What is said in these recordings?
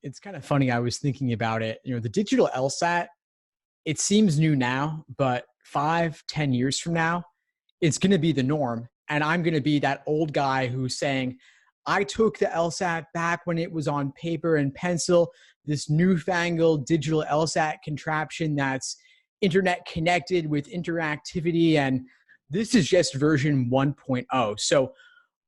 It's kind of funny. I was thinking about it. The digital LSAT, it seems new now, but 5, 10 years from now, it's going to be the norm. And I'm going to be that old guy who's saying, I took the LSAT back when it was on paper and pencil, this newfangled digital LSAT contraption that's internet connected with interactivity. And this is just version 1.0. So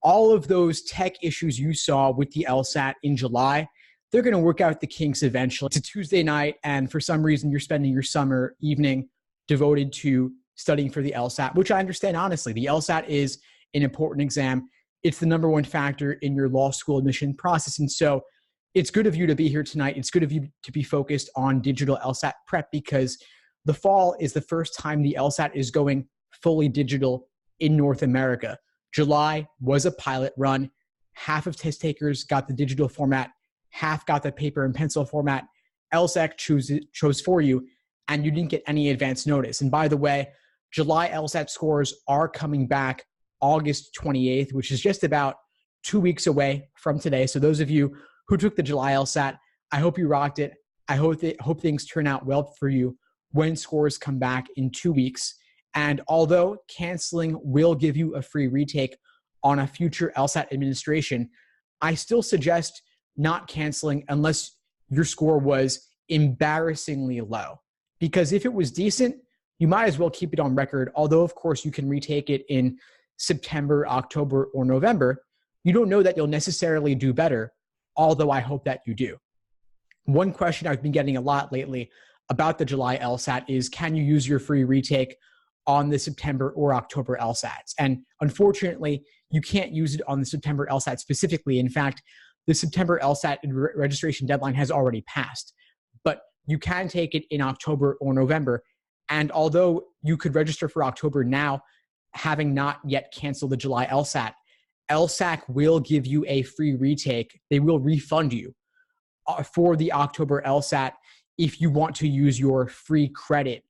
all of those tech issues you saw with the LSAT in July, they're going to work out the kinks eventually. It's a Tuesday night, and for some reason, you're spending your summer evening devoted to studying for the LSAT, which I understand, honestly. The LSAT is an important exam. It's the number one factor in your law school admission process. And so it's good of you to be here tonight. It's good of you to be focused on digital LSAT prep, because the fall is the first time the LSAT is going fully digital in North America. July was a pilot run. Half of test takers got the digital format, half got the paper and pencil format. LSAT chose for you, and you didn't get any advance notice. And by the way, July LSAT scores are coming back August 28th, which is just about 2 weeks away from today. So those of you who took the July LSAT, I hope you rocked it. I hope things turn out well for you when scores come back in 2 weeks. And although canceling will give you a free retake on a future LSAT administration, I still suggest not canceling unless your score was embarrassingly low. Because if it was decent, you might as well keep it on record. Although, of course, you can retake it in September, October, or November. You don't know that you'll necessarily do better, although I hope that you do. One question I've been getting a lot lately about the July LSAT is, can you use your free retake on the September or October LSATs? And unfortunately, you can't use it on the September LSAT specifically. In fact, the September LSAT registration deadline has already passed, but you can take it in October or November. And although you could register for October now, having not yet canceled the July LSAT, LSAC will give you a free retake. They will refund you for the October LSAT if you want to use your free credit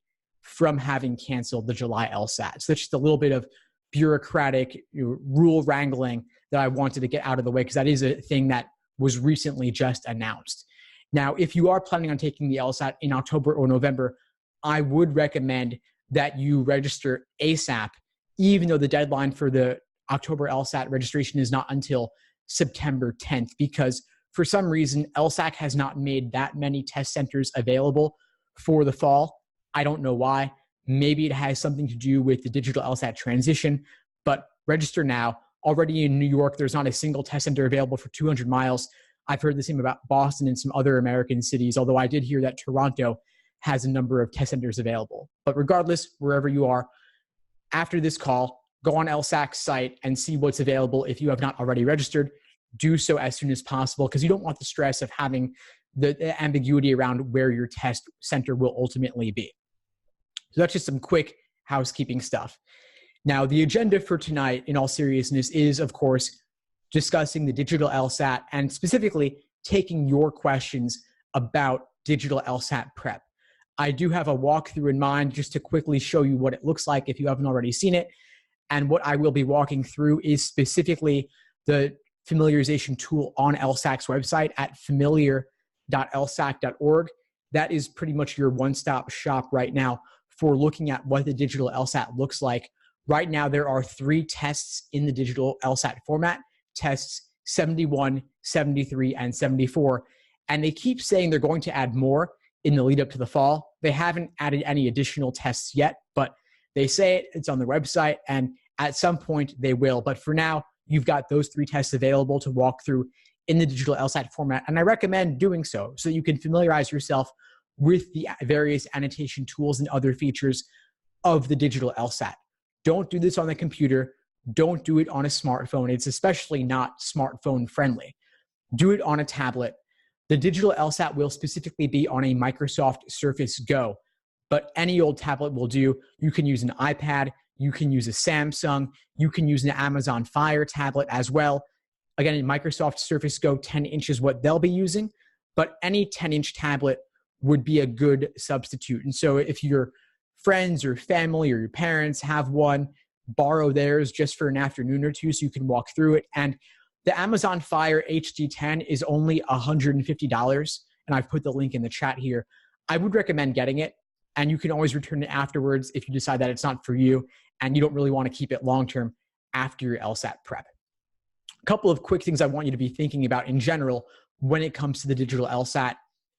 from having canceled the July LSAT. So that's just a little bit of bureaucratic rule wrangling that I wanted to get out of the way, because that is a thing that was recently just announced. Now, if you are planning on taking the LSAT in October or November, I would recommend that you register ASAP, even though the deadline for the October LSAT registration is not until September 10th, because for some reason, LSAC has not made that many test centers available for the fall. I don't know why. Maybe it has something to do with the digital LSAT transition, but register now. Already in New York, there's not a single test center available for 200 miles. I've heard the same about Boston and some other American cities, although I did hear that Toronto has a number of test centers available. But regardless, wherever you are, after this call, go on LSAC's site and see what's available. If you have not already registered, do so as soon as possible, because you don't want the stress of having the ambiguity around where your test center will ultimately be. So that's just some quick housekeeping stuff. Now, the agenda for tonight, in all seriousness, is, of course, discussing the digital LSAT and specifically taking your questions about digital LSAT prep. I do have a walkthrough in mind just to quickly show you what it looks like if you haven't already seen it. And what I will be walking through is specifically the familiarization tool on LSAC's website at familiar.lsac.org. That is pretty much your one-stop shop right now for looking at what the digital LSAT looks like. Right now, there are 3 tests in the digital LSAT format, tests 71, 73, and 74. And they keep saying they're going to add more in the lead up to the fall. They haven't added any additional tests yet, but they say it's on their website, and at some point they will. But for now, you've got those 3 tests available to walk through in the digital LSAT format. And I recommend doing so you can familiarize yourself with the various annotation tools and other features of the digital LSAT. Don't do this on the computer. Don't do it on a smartphone. It's especially not smartphone friendly. Do it on a tablet. The digital LSAT will specifically be on a Microsoft Surface Go, but any old tablet will do. You can use an iPad. You can use a Samsung. You can use an Amazon Fire tablet as well. Again, in Microsoft Surface Go 10 inch is what they'll be using, but any 10-inch tablet would be a good substitute. And so if your friends or family or your parents have one, borrow theirs just for an afternoon or two so you can walk through it. And The Amazon Fire HD10 is only $150, and I've put the link in the chat here. I would recommend getting it, and you can always return it afterwards if you decide that it's not for you and you don't really want to keep it long-term after your LSAT prep. A couple of quick things I want you to be thinking about in general when it comes to the digital LSAT.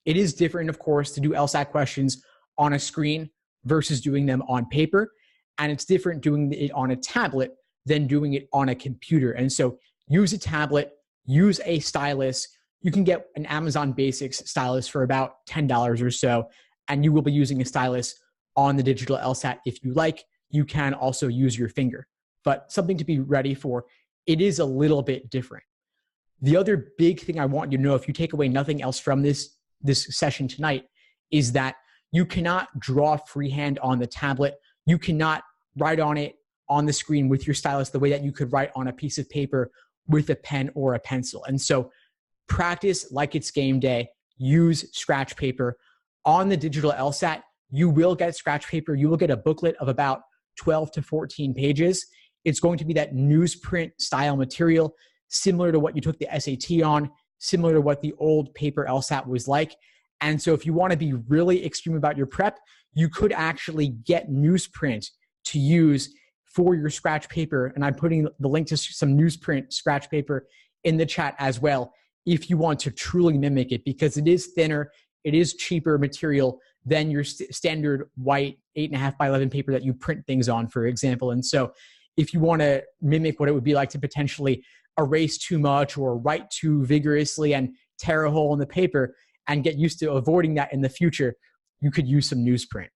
It is different, of course, to do LSAT questions on a screen versus doing them on paper, and it's different doing it on a tablet than doing it on a computer. And so use a tablet, use a stylus. You can get an Amazon Basics stylus for about $10 or so, and you will be using a stylus on the digital LSAT if you like. You can also use your finger, but something to be ready for. It is a little bit different. The other big thing I want you to know, if you take away nothing else from this session tonight, is that you cannot draw freehand on the tablet. You cannot write on it on the screen with your stylus the way that you could write on a piece of paper with a pen or a pencil. And so practice like it's game day. Use scratch paper. On the digital LSAT, you will get scratch paper. You will get a booklet of about 12 to 14 pages. It's going to be that newsprint style material, similar to what you took the SAT on, similar to what the old paper LSAT was like. And so if you want to be really extreme about your prep, you could actually get newsprint to use for your scratch paper. And I'm putting the link to some newsprint scratch paper in the chat as well, if you want to truly mimic it, because it is thinner, it is cheaper material than your standard white 8.5 by 11 paper that you print things on, for example. And so if you want to mimic what it would be like to potentially erase too much or write too vigorously and tear a hole in the paper and get used to avoiding that in the future, you could use some newsprint.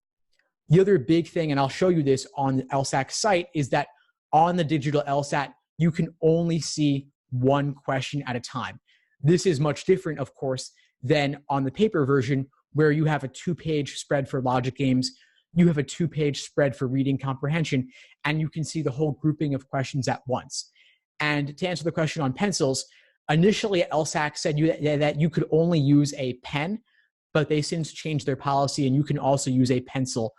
The other big thing, and I'll show you this on the LSAT site, is that on the digital LSAT, you can only see one question at a time. This is much different, of course, than on the paper version, where you have a 2-page spread for logic games, you have a 2-page spread for reading comprehension, and you can see the whole grouping of questions at once. And to answer the question on pencils, initially LSAC said that you could only use a pen, but they since changed their policy and you can also use a pencil,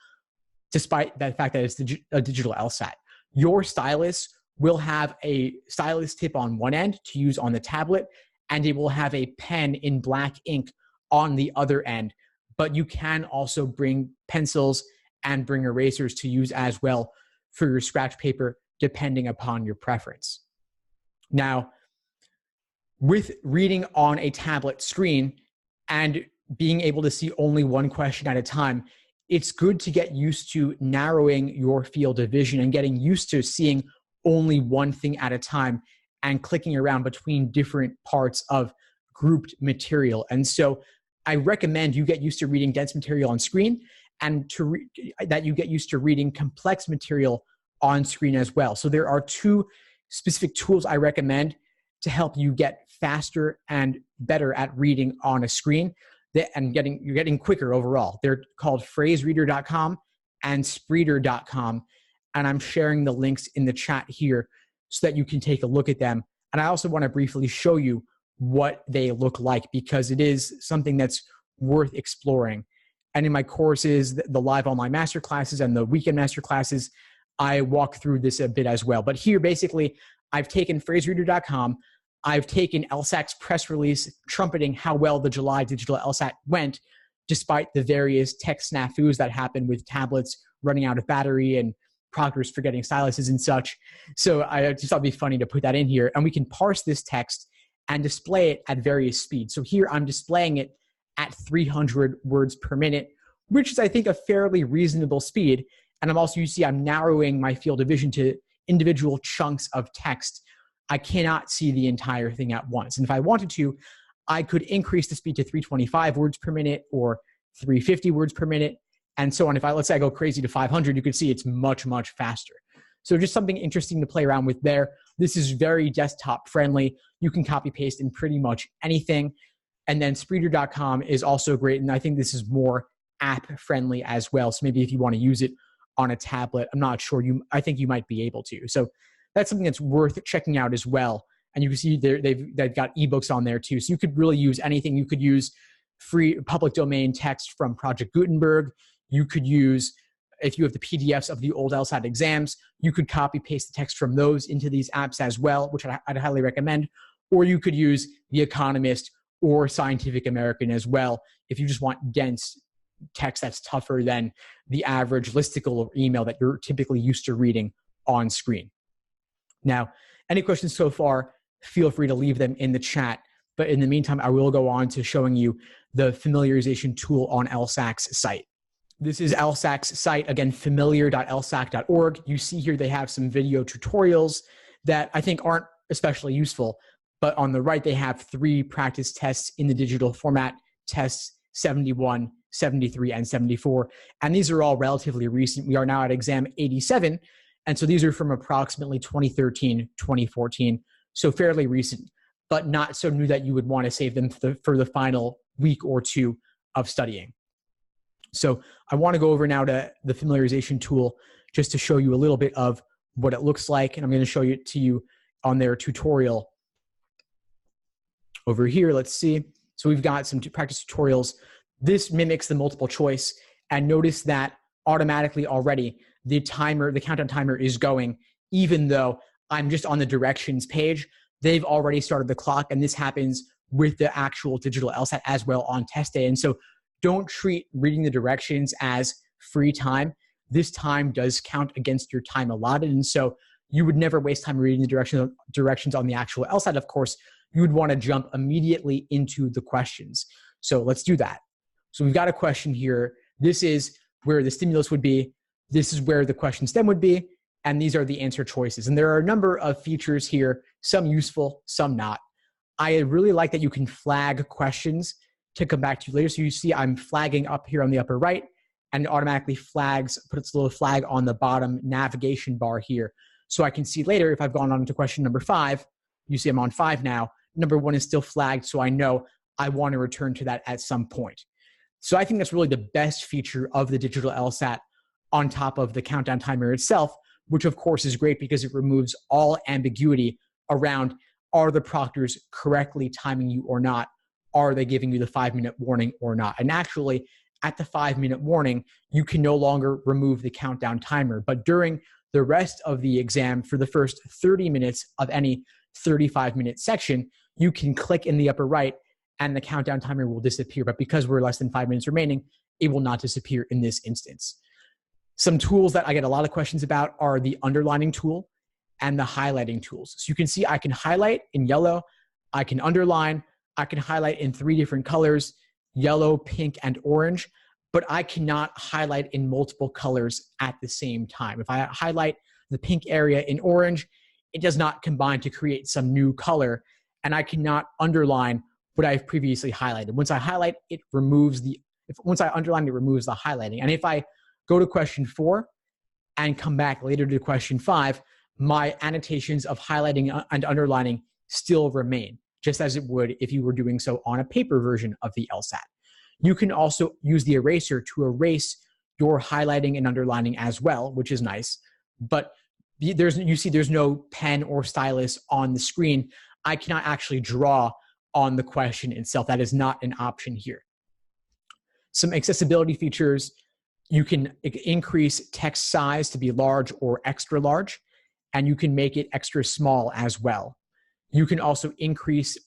despite the fact that it's a digital LSAT. Your stylus will have a stylus tip on one end to use on the tablet, and it will have a pen in black ink on the other end. But you can also bring pencils and bring erasers to use as well for your scratch paper, depending upon your preference. Now, with reading on a tablet screen and being able to see only one question at a time, it's good to get used to narrowing your field of vision and getting used to seeing only one thing at a time and clicking around between different parts of grouped material. And so I recommend you get used to reading dense material on screen and that you get used to reading complex material on screen as well. So there are two specific tools I recommend to help you get faster and better at reading on a screen and you're getting quicker overall. They're called phrasereader.com and spreeder.com. And I'm sharing the links in the chat here so that you can take a look at them. And I also want to briefly show you what they look like, because it is something that's worth exploring. And in my courses, the live online masterclasses and the weekend masterclasses, I walk through this a bit as well. But here, basically, I've taken phrasereader.com. I've taken LSAC's press release trumpeting how well the July digital LSAT went, despite the various tech snafus that happened with tablets running out of battery and proctors forgetting styluses and such. So I just thought it'd be funny to put that in here. And we can parse this text and display it at various speeds. So here I'm displaying it at 300 words per minute, which is, I think, a fairly reasonable speed. And you see I'm narrowing my field of vision to individual chunks of text. I cannot see the entire thing at once. And if I wanted to, I could increase the speed to 325 words per minute or 350 words per minute, and so on. Let's say I go crazy to 500, you can see it's much, much faster. So just something interesting to play around with there. This is very desktop friendly. You can copy paste in pretty much anything. And then spreeder.com is also great. And I think this is more app friendly as well. So maybe if you want to use it on a tablet, I'm not sure, I think you might be able to. So that's something that's worth checking out as well. And you can see they've got ebooks on there too. So you could really use anything. You could use free public domain text from Project Gutenberg. You could use, if you have the PDFs of the old LSAT exams, you could copy paste the text from those into these apps as well, which I'd highly recommend. or you could use The Economist or Scientific American as well if you just want dense text that's tougher than the average listicle or email that you're typically used to reading on screen. Now, any questions so far, feel free to leave them in the chat. But in the meantime, I will go on to showing you the familiarization tool on LSAC's site. This is LSAC's site, again, familiar.lsac.org. You see here they have some video tutorials that I think aren't especially useful. But on the right, they have 3 practice tests in the digital format, tests 71, 73, and 74. And these are all relatively recent. We are now at exam 87. And so these are from approximately 2013, 2014. So fairly recent, but not so new that you would want to save them for the final week or two of studying. So I want to go over now to the familiarization tool just to show you a little bit of what it looks like. And I'm going to show it to you on their tutorial over here. Let's see. So we've got some practice tutorials. This mimics the multiple choice. And notice that automatically already the countdown timer is going, even though I'm just on the directions page. They've already started the clock, and this happens with the actual digital LSAT as well on test day. And so don't treat reading the directions as free time. This time does count against your time allotted. And so you would never waste time reading the directions on the actual LSAT. Of course, you would want to jump immediately into the questions. So let's do that. So we've got a question here. This is where the stimulus would be. This is where the question stem would be. And these are the answer choices. And there are a number of features here, some useful, some not. I really like that you can flag questions to come back to later. So you see I'm flagging up here on the upper right, and it automatically puts a little flag on the bottom navigation bar here. So I can see later if I've gone on to question number 5, you see I'm on 5 now. Number 1 is still flagged, so I know I want to return to that at some point. So I think that's really the best feature of the digital LSAT on top of the countdown timer itself, which of course is great because it removes all ambiguity around, are the proctors correctly timing you or not? Are they giving you the 5-minute warning or not? And actually, at the 5-minute warning, you can no longer remove the countdown timer. But during the rest of the exam, for the first 30 minutes of any 35-minute section, you can click in the upper right and the countdown timer will disappear. But because we're less than 5 minutes remaining, it will not disappear in this instance. Some tools that I get a lot of questions about are the underlining tool and the highlighting tools. So you can see I can highlight in yellow, I can underline, I can highlight in 3 different colors, yellow, pink, and orange, but I cannot highlight in multiple colors at the same time. If I highlight the pink area in orange, it does not combine to create some new color, and I cannot underline what I've previously highlighted. Once I highlight, once I underline, it removes the highlighting. And if I go to question 4 and come back later to question 5, my annotations of highlighting and underlining still remain, just as it would if you were doing so on a paper version of the LSAT. You can also use the eraser to erase your highlighting and underlining as well, which is nice. But you see there's no pen or stylus on the screen. I cannot actually draw on the question itself. That is not an option here. Some accessibility features: you can increase text size to be large or extra large, and you can make it extra small as well. You can also increase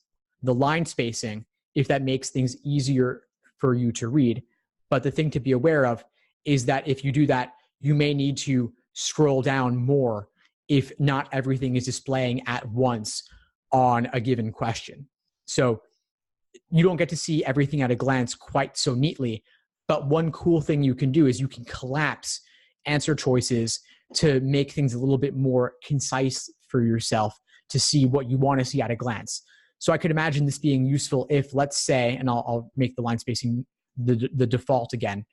the line spacing if that makes things easier for you to read. But the thing to be aware of is that if you do that, you may need to scroll down more if not everything is displaying at once on a given question. So you don't get to see everything at a glance quite so neatly. But one cool thing you can do is you can collapse answer choices to make things a little bit more concise for yourself to see what you want to see at a glance. So I could imagine this being useful if, let's say, and I'll make the line spacing the default again.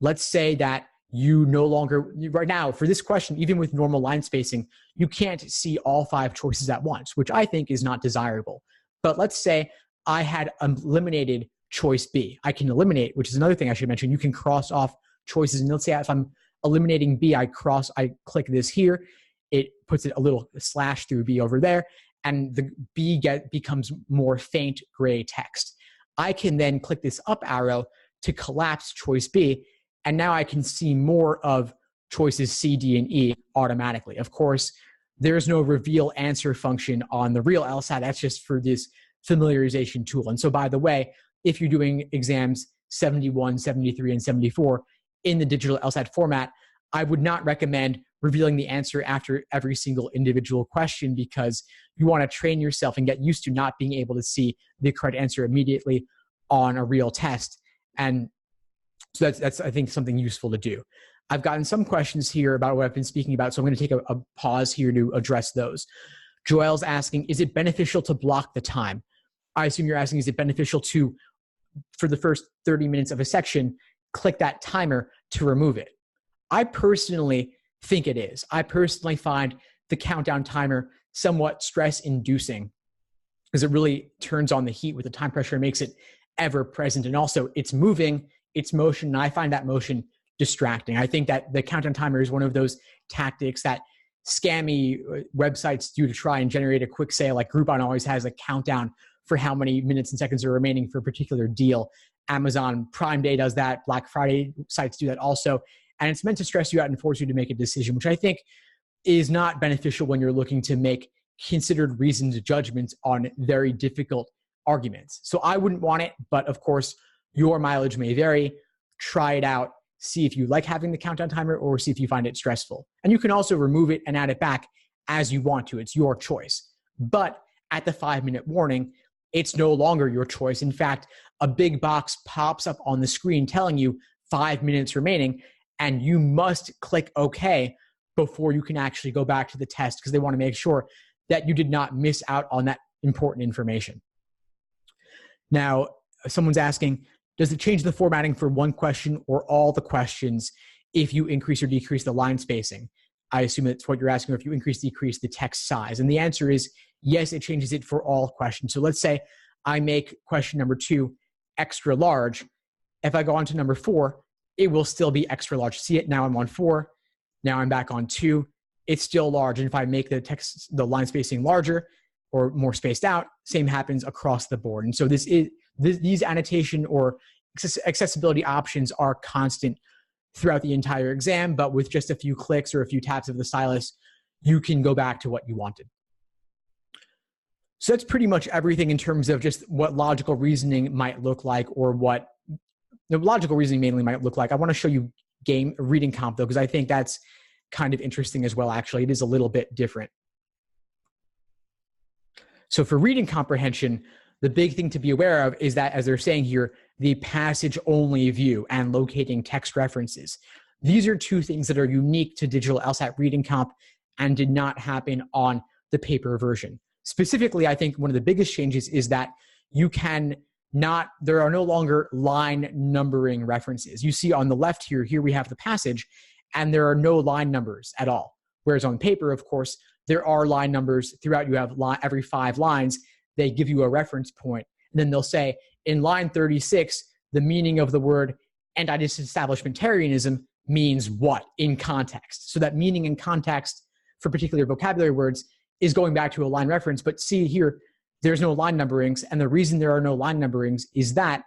Let's say that you no longer, right now, for this question, even with normal line spacing, you can't see all 5 choices at once, which I think is not desirable. But let's say I had eliminated choice B. I can eliminate, which is another thing I should mention. You can cross off choices. And let's say if I'm eliminating B, I click this here. It puts a little slash through B over there, and the B becomes more faint gray text. I can then click this up arrow to collapse choice B, and now I can see more of choices C, D, and E automatically. Of course, there's no reveal answer function on the real LSAT. That's just for this familiarization tool. And so, by the way, if you're doing exams 71, 73, and 74 in the digital LSAT format, I would not recommend revealing the answer after every single individual question, because you want to train yourself and get used to not being able to see the correct answer immediately on a real test. And so that's I think, something useful to do. I've gotten some questions here about what I've been speaking about, so I'm going to take a pause here to address those. Joelle's asking, is it beneficial to block the time? I assume you're asking, is it beneficial to, for the first 30 minutes of a section, click that timer to remove it? I personally think it is. I personally find the countdown timer somewhat stress-inducing, because it really turns on the heat with the time pressure and makes it ever present. And also, it's moving, it's motion, and I find that motion distracting. I think that the countdown timer is one of those tactics that scammy websites do to try and generate a quick sale. Like Groupon always has a countdown for how many minutes and seconds are remaining for a particular deal. Amazon Prime Day does that. Black Friday sites do that also. And it's meant to stress you out and force you to make a decision, which I think is not beneficial when you're looking to make considered reasoned judgments on very difficult arguments. So I wouldn't want it, but of course, your mileage may vary. Try it out. See if you like having the countdown timer, or see if you find it stressful. And you can also remove it and add it back as you want to. It's your choice. But at the 5-minute warning, it's no longer your choice. In fact, a big box pops up on the screen telling you 5 minutes remaining, and you must click OK before you can actually go back to the test, because they want to make sure that you did not miss out on that important information. Now, someone's asking, does it change the formatting for one question or all the questions if you increase or decrease the line spacing? I assume that's what you're asking, or if you increase, decrease the text size. And the answer is yes, it changes it for all questions. So let's say I make question number 2 extra large. If I go on to number 4, it will still be extra large. See it? Now I'm on 4. Now I'm back on 2. It's still large. And if I make the line spacing larger or more spaced out, same happens across the board. And so these annotation or accessibility options are constant throughout the entire exam, but with just a few clicks or a few taps of the stylus, you can go back to what you wanted. So that's pretty much everything in terms of just what logical reasoning might look like, or what the logical reasoning mainly might look like. I want to show you reading comp though, because I think that's kind of interesting as well. Actually, it is a little bit different. So for reading comprehension, the big thing to be aware of is that, as they're saying here, the passage-only view and locating text references. These are two things that are unique to digital LSAT reading comp and did not happen on the paper version. Specifically, I think one of the biggest changes is that there are no longer line numbering references. You see on the left here we have the passage, and there are no line numbers at all. Whereas on paper, of course, there are line numbers throughout. You have every 5 lines, they give you a reference point, and then they'll say, in line 36, the meaning of the word anti-disestablishmentarianism means what in context. So that meaning in context for particular vocabulary words is going back to a line reference. But see here, there's no line numberings. And the reason there are no line numberings is that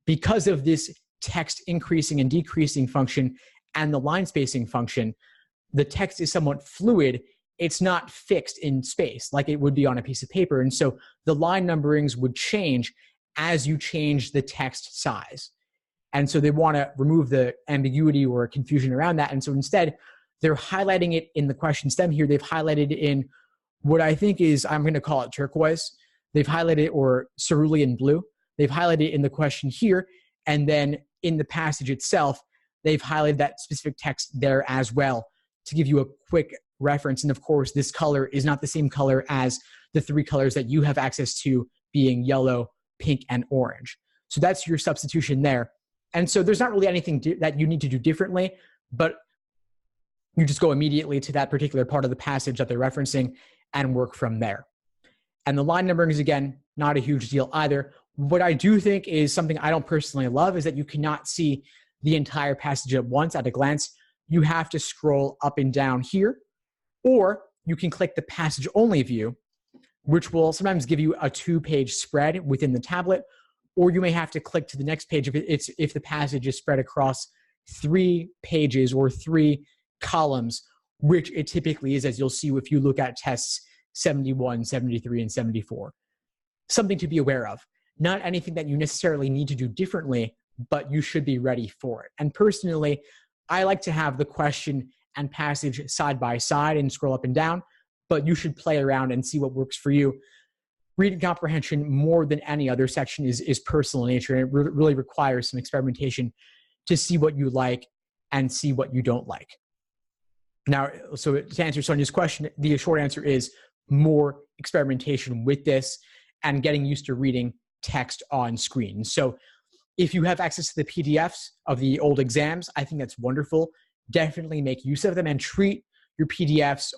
because of this text increasing and decreasing function and the line spacing function, the text is somewhat fluid. It's not fixed in space like it would be on a piece of paper. And so the line numberings would change as you change the text size. And so they want to remove the ambiguity or confusion around that. And so instead, they're highlighting it in the question stem here. They've highlighted it in what I think is, I'm going to call it turquoise. They've highlighted it, or cerulean blue. They've highlighted it in the question here. And then in the passage itself, they've highlighted that specific text there as well to give you a quick reference. And of course, this color is not the same color as the 3 colors that you have access to, being yellow, pink, and orange. So that's your substitution there. And so there's not really anything that you need to do differently, but you just go immediately to that particular part of the passage that they're referencing and work from there. And the line numbering is, again, not a huge deal either. What I do think is something I don't personally love is that you cannot see the entire passage at once at a glance. You have to scroll up and down here, or you can click the passage only view, which will sometimes give you a 2-page spread within the tablet, or you may have to click to the next page if the passage is spread across 3 pages or 3 columns which it typically is, as you'll see if you look at tests 71, 73, and 74. Something to be aware of. Not anything that you necessarily need to do differently, but you should be ready for it. And personally, I like to have the question and passage side by side and scroll up and down, but you should play around and see what works for you. Reading comprehension, more than any other section, is personal in nature, and it really requires some experimentation to see what you like and see what you don't like. Now, so to answer Sonia's question, the short answer is more experimentation with this and getting used to reading text on screen. So if you have access to the PDFs of the old exams, I think that's wonderful. Definitely make use of them and treat your PDFs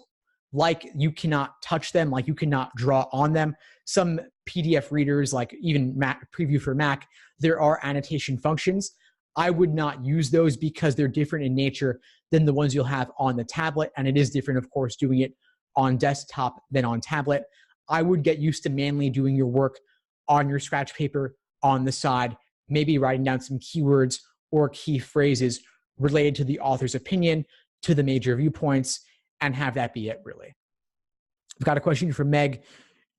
like you cannot touch them, like you cannot draw on them. Some PDF readers, like even Mac, Preview for Mac, there are annotation functions. I would not use those because they're different in nature than the ones you'll have on the tablet. And it is different, of course, doing it on desktop than on tablet. I would get used to manually doing your work on your scratch paper on the side, maybe writing down some keywords or key phrases related to the author's opinion, to the major viewpoints, and have that be it, really. I've got a question from Meg.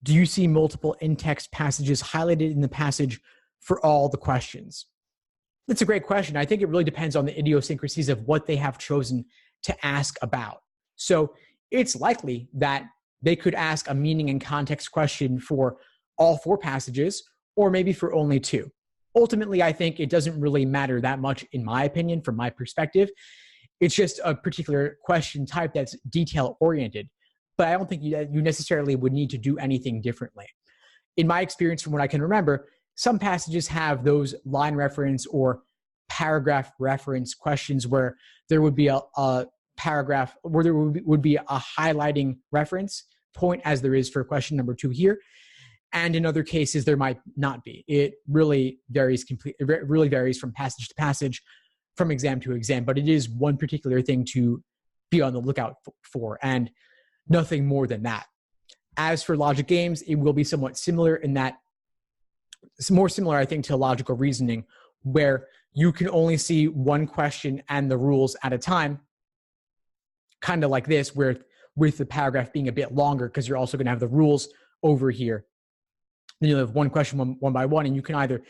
Do you see multiple in-text passages highlighted in the passage for all the questions? That's a great question. I think it really depends on the idiosyncrasies of what they have chosen to ask about. So it's likely that they could ask a meaning and context question for all 4 passages, or maybe for only 2. Ultimately, I think it doesn't really matter that much, in my opinion, from my perspective. It's just a particular question type that's detail-oriented. But I don't think you necessarily would need to do anything differently. In my experience, from what I can remember, some passages have those line reference or paragraph reference questions where there would be a paragraph, where there would be a highlighting reference point, as there is for question number 2 here. And in other cases, there might not be. It really varies from passage to passage, from exam to exam, but it is one particular thing to be on the lookout for, and nothing more than that. As for logic games, it will be somewhat similar in that it's more similar, I think, to logical reasoning, where you can only see one question and the rules at a time, kind of like this, where with the paragraph being a bit longer, because you're also going to have the rules over here. Then you'll have one question one by one, and you can either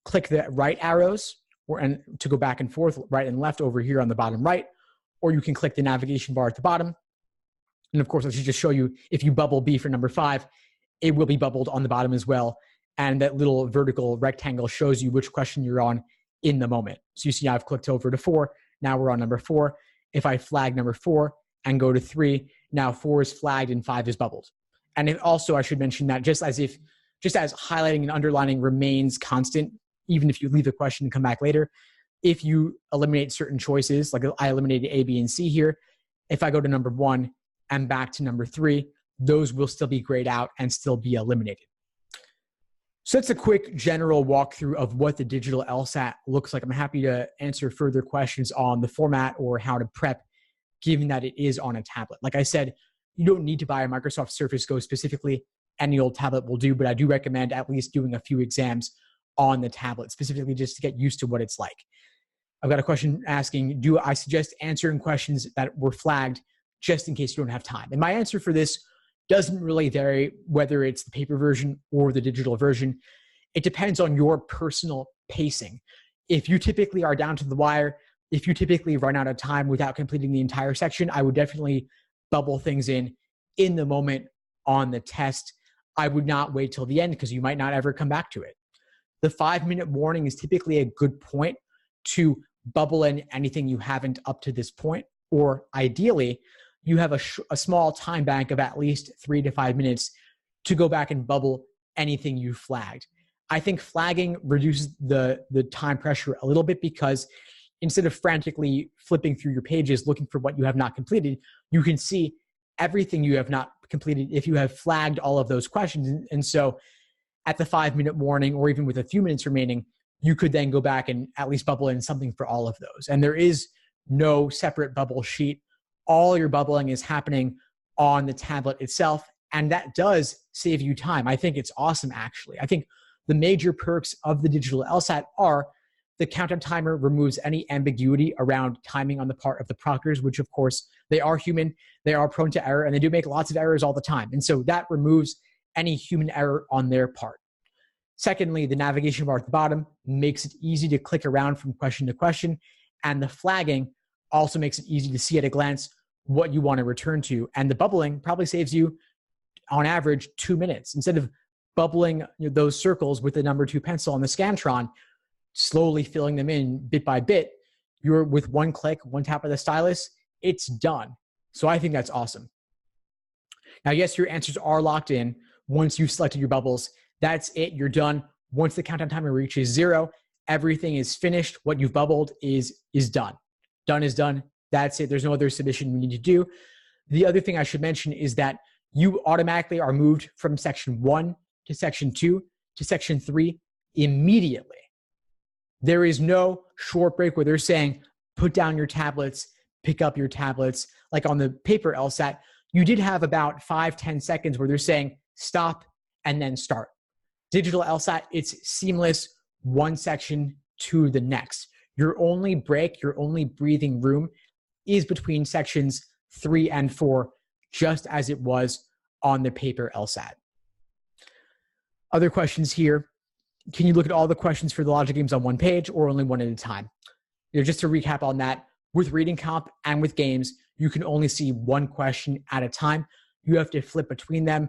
click the right arrows and to go back and forth, right and left over here on the bottom right, or you can click the navigation bar at the bottom. And of course, I should just show you, if you bubble B for number 5, it will be bubbled on the bottom as well. And that little vertical rectangle shows you which question you're on in the moment. So you see I've clicked over to 4. Now we're on number 4. If I flag number 4 and go to 3, now 4 is flagged and 5 is bubbled. And if also, I should mention that just as highlighting and underlining remains constant, even if you leave a question and come back later, if you eliminate certain choices, like I eliminated A, B, and C here, if I go to number 1 and back to number 3, those will still be grayed out and still be eliminated. So that's a quick general walkthrough of what the digital LSAT looks like. I'm happy to answer further questions on the format or how to prep, given that it is on a tablet. Like I said, you don't need to buy a Microsoft Surface Go specifically. Any old tablet will do, but I do recommend at least doing a few exams on the tablet, specifically just to get used to what it's like. I've got a question asking, do I suggest answering questions that were flagged just in case you don't have time? And my answer for this doesn't really vary whether it's the paper version or the digital version. It depends on your personal pacing. If you typically are down to the wire, if you typically run out of time without completing the entire section, I would definitely bubble things in the moment on the test. I would not wait till the end because you might not ever come back to it. The 5-minute warning is typically a good point to bubble in anything you haven't up to this point, or ideally, you have a small time bank of at least 3 to 5 minutes to go back and bubble anything you flagged. I think flagging reduces the time pressure a little bit, because instead of frantically flipping through your pages looking for what you have not completed, you can see everything you have not completed if you have flagged all of those questions. And so at the 5-minute warning, or even with a few minutes remaining, you could then go back and at least bubble in something for all of those. And there is no separate bubble sheet. All your bubbling is happening on the tablet itself, and that does save you time. I think it's awesome, actually. I think the major perks of the digital LSAT are The countdown timer removes any ambiguity around timing on the part of the proctors, which of course they are human, they are prone to error, and they do make lots of errors all the time. And so that removes any human error on their part. Secondly, the navigation bar at the bottom makes it easy to click around from question to question, and the flagging also makes it easy to see at a glance what you want to return to. And the bubbling probably saves you, on average, 2 minutes. Instead of bubbling those circles with the number 2 pencil on the Scantron, slowly filling them in bit by bit, you're with one click, one tap of the stylus, it's done. So I think that's awesome. Now, yes, your answers are locked in. Once you've selected your bubbles, that's it. You're done. Once the countdown timer reaches 0, everything is finished. What you've bubbled is done. Done is done. That's it. There's no other submission you need to do. The other thing I should mention is that you automatically are moved from section 1 to section 2 to section 3 immediately. There is no short break where they're saying, put down your tablets, pick up your tablets. Like on the paper LSAT, you did have about 5-10 seconds where they're saying, stop and then start. Digital LSAT, it's seamless, one section to the next. Your only break, your only breathing room is between sections 3 and 4, just as it was on the paper LSAT. Other questions here. Can you look at all the questions for the logic games on one page or only one at a time? Just to recap on that, with reading comp and with games, you can only see one question at a time. You have to flip between them.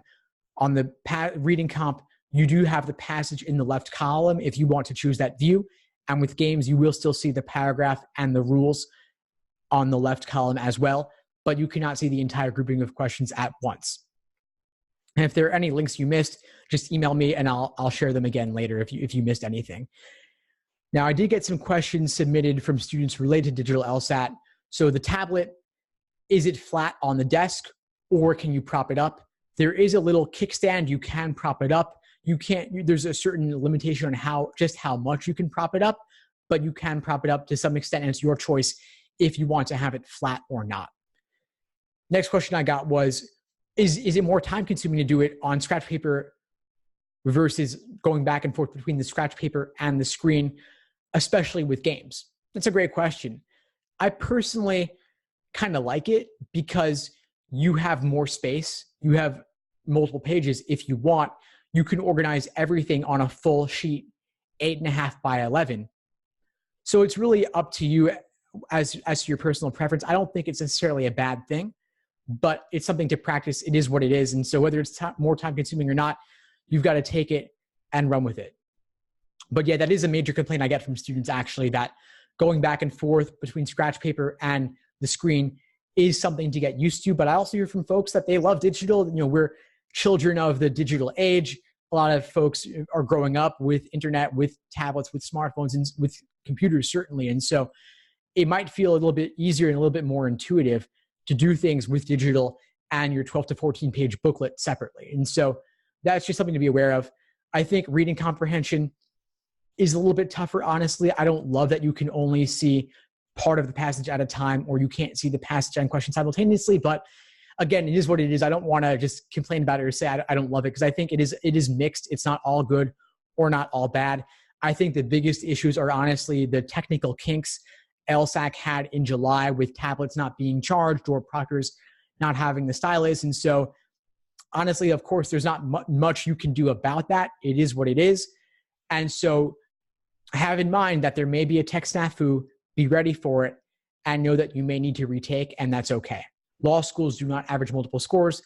On the reading comp, you do have the passage in the left column if you want to choose that view. And with games, you will still see the paragraph and the rules on the left column as well, but you cannot see the entire grouping of questions at once. And if there are any links you missed, just email me and I'll share them again later if you missed anything. Now, I did get some questions submitted from students related to digital LSAT. So the tablet, is it flat on the desk or can you prop it up? There is a little kickstand. You can prop it up. You can't, there's a certain limitation on how much you can prop it up, but you can prop it up to some extent, and it's your choice if you want to have it flat or not. Next question I got was, is it more time consuming to do it on scratch paper versus going back and forth between the scratch paper and the screen, especially with games? That's a great question. I personally kind of like it because you have more space. You have multiple pages if you want. You can organize everything on a full sheet, 8.5 by 11. So it's really up to you as to your personal preference. I don't think it's necessarily a bad thing, but it's something to practice. It is what it is. And so whether it's more time consuming or not, you've got to take it and run with it. But yeah, that is a major complaint I get from students actually, that going back and forth between scratch paper and the screen is something to get used to. But I also hear from folks that they love digital. We're children of the digital age. A lot of folks are growing up with internet, with tablets, with smartphones, and with computers, certainly. And so it might feel a little bit easier and a little bit more intuitive to do things with digital and your 12 to 14 page booklet separately. And so that's just something to be aware of. I think reading comprehension is a little bit tougher, honestly. I don't love that you can only see part of the passage at a time, or you can't see the passage and question simultaneously. But again, it is what it is. I don't want to just complain about it or say I don't love it, because I think it is mixed. It's not all good or not all bad. I think the biggest issues are honestly the technical kinks LSAC had in July with tablets not being charged or proctors not having the stylus. And so honestly, of course, there's not much you can do about that. It is what it is. And so have in mind that there may be a tech snafu, be ready for it, and know that you may need to retake, and that's okay. Law schools do not average multiple scores.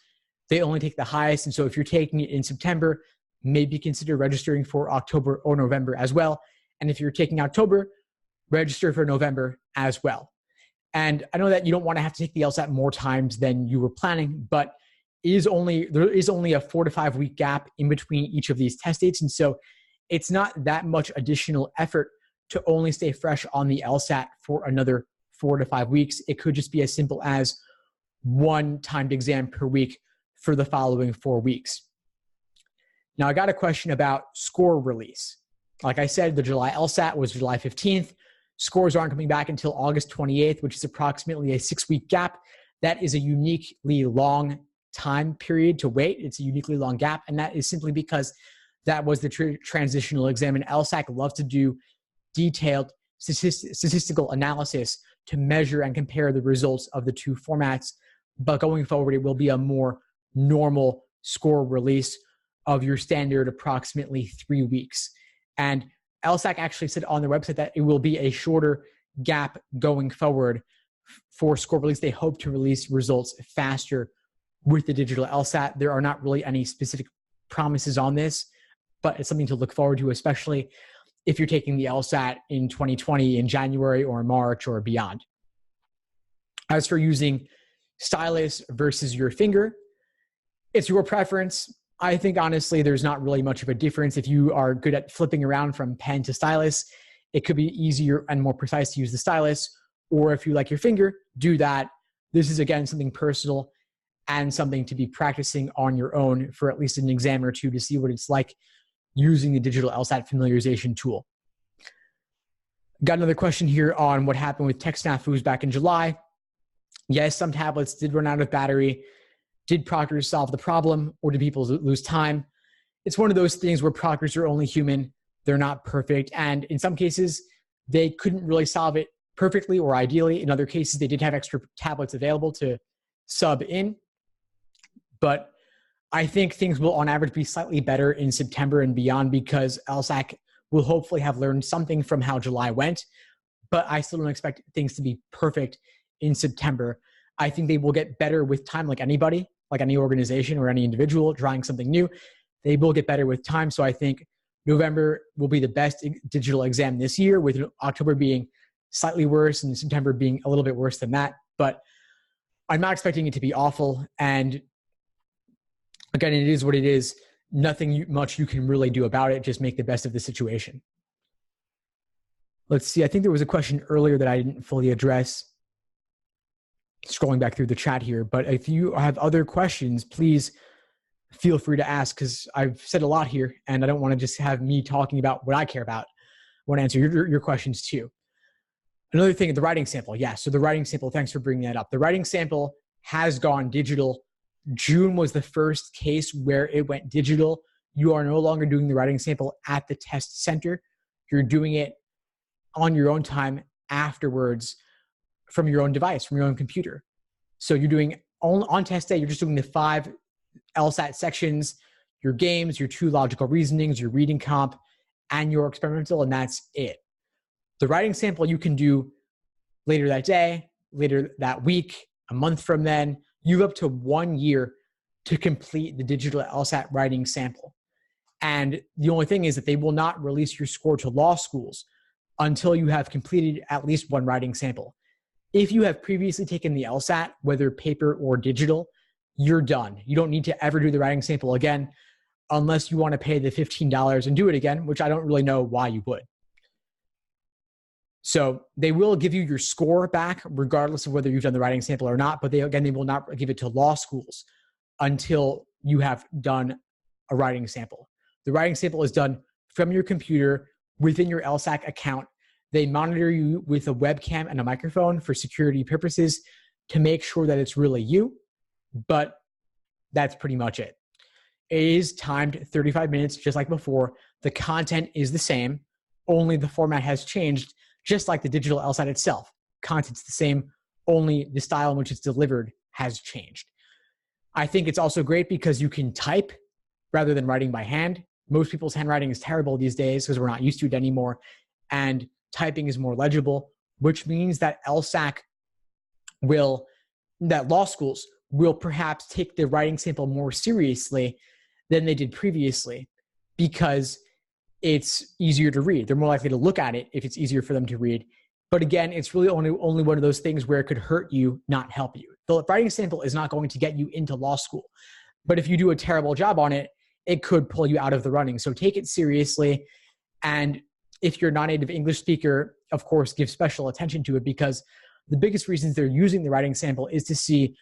They only take the highest. And so if you're taking it in September, maybe consider registering for October or November as well. And if you're taking October, register for November as well. And I know that you don't want to have to take the LSAT more times than you were planning, but there is only a 4 to 5 week gap in between each of these test dates. And so it's not that much additional effort to only stay fresh on the LSAT for another 4 to 5 weeks. It could just be as simple as one timed exam per week for the following 4 weeks. Now, I got a question about score release. Like I said, the July LSAT was July 15th. Scores aren't coming back until August 28th, which is approximately a 6-week gap. That is a uniquely long time period to wait. It's a uniquely long gap, and that is simply because that was the transitional exam, and LSAC loves to do detailed statistical analysis to measure and compare the results of the two formats. But going forward, it will be a more normal score release of your standard approximately 3 weeks. And LSAC actually said on their website that it will be a shorter gap going forward for score release. They hope to release results faster with the digital LSAT. There are not really any specific promises on this, but it's something to look forward to, especially if you're taking the LSAT in 2020 in January or March or beyond. As for using stylus versus your finger, it's your preference. I think honestly, there's not really much of a difference. If you are good at flipping around from pen to stylus, it could be easier and more precise to use the stylus. Or if you like your finger, do that. This is, again, something personal and something to be practicing on your own for at least an exam or two to see what it's like using the digital LSAT familiarization tool. Got another question here on what happened with tech snafus back in July. Yes, some tablets did run out of battery. Did proctors solve the problem, or did people lose time? It's one of those things where proctors are only human. They're not perfect. And in some cases, they couldn't really solve it perfectly or ideally. In other cases, they did have extra tablets available to sub in. But I think things will on average be slightly better in September and beyond, because LSAC will hopefully have learned something from how July went. But I still don't expect things to be perfect in September. I think they will get better with time, like anybody, like any organization or any individual trying something new. They will get better with time. So I think November will be the best digital exam this year, with October being slightly worse and September being a little bit worse than that. But I'm not expecting it to be awful. And again, it is what it is. Nothing much you can really do about it. Just make the best of the situation. Let's see. I think there was a question earlier that I didn't fully address. Scrolling back through the chat here. But if you have other questions, please feel free to ask, because I've said a lot here and I don't want to just have me talking about what I care about. I want to answer your questions too. Another thing, the writing sample. Yeah, so the writing sample, thanks for bringing that up. The writing sample has gone digital. June was the first case where it went digital. You are no longer doing the writing sample at the test center. You're doing it on your own time afterwards from your own device, from your own computer. So you're doing on test day, you're just doing the 5 LSAT sections, your games, your 2 logical reasonings, your reading comp, and your experimental, and that's it. The writing sample you can do later that day, later that week, a month from then. You have up to 1 year to complete the digital LSAT writing sample. And the only thing is that they will not release your score to law schools until you have completed at least 1 writing sample. If you have previously taken the LSAT, whether paper or digital, you're done. You don't need to ever do the writing sample again, unless you want to pay the $15 and do it again, which I don't really know why you would. So they will give you your score back regardless of whether you've done the writing sample or not, but they will not give it to law schools until you have done a writing sample. The writing sample is done from your computer within your LSAC account. They monitor you with a webcam and a microphone for security purposes to make sure that it's really you, but that's pretty much it. It is timed 35 minutes, just like before. The content is the same, only the format has changed, just like the digital LSAT itself. Content's the same, only the style in which it's delivered has changed. I think it's also great because you can type rather than writing by hand. Most people's handwriting is terrible these days because we're not used to it anymore. And typing is more legible, which means that that law schools will perhaps take the writing sample more seriously than they did previously, because it's easier to read. They're more likely to look at it if it's easier for them to read. But again, it's really only one of those things where it could hurt you, not help you. The writing sample is not going to get you into law school. But if you do a terrible job on it, it could pull you out of the running. So take it seriously. And if you're a non-native English speaker, of course, give special attention to it, because the biggest reasons they're using the writing sample is to see,